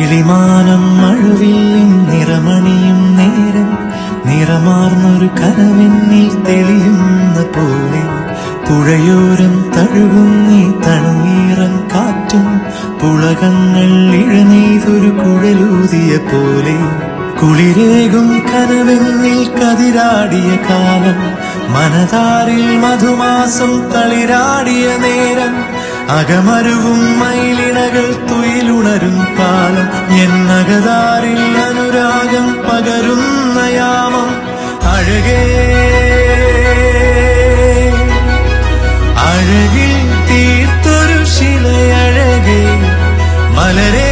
കിളിമാനം മഴവില്ലിൻ നിറമണിയും നേരം നിറമാർന്നൊരു കനവെന്നിൽ തെളിയുന്ന പോലെ പുഴയോരം തഴുകുന്നീ തണുനീറൻ കാറ്റും പുളകങ്ങൾ ഇഴനെയ്തൊരു കുഴലൂതിയ പോലെ കുളിരേകും കനവെന്നിൽ കതിരാടിയ കാലം മനതാരിൽ മധുമാസം തളിരാടിയ നേരം അകമരുവും മയിലിണകൾ തുയിലുണരും കാലം എന്നകതാരിൽ അനുരാഗം പകരുന്ന യാമം അഴകേ അഴകിൽ തീർത്തൊരു ശിലയഴകേ മലരേ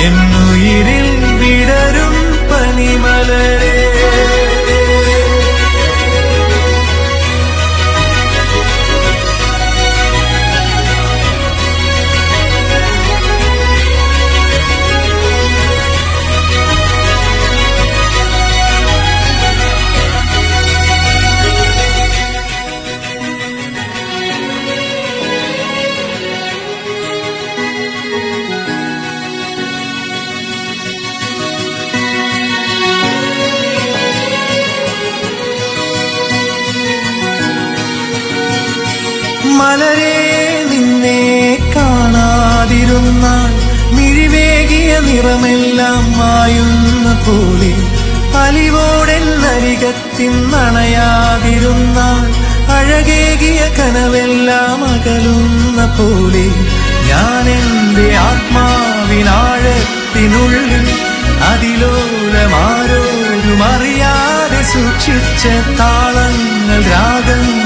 എന്നുയിരിൽ വിടരും പനിമലരേ മലരേ നിന്നെ കാണാതിരുന്നാൽ മിഴിവേകിയ നിറമെല്ലാം മായുന്ന പോലെ അലിവോടെന്നരികത്തിന്നണയാതിരുന്നാൽ അഴകേകിയ കനവെല്ലാം അകലുന്ന പോലെ ഞാൻ എൻ്റെ ആത്മാവിനാഴത്തിനുള്ളിൽ അതിലോലമാരോരും അറിയാതെ സൂക്ഷിച്ച താളങ്ങൾ രാഗങ്ങൾ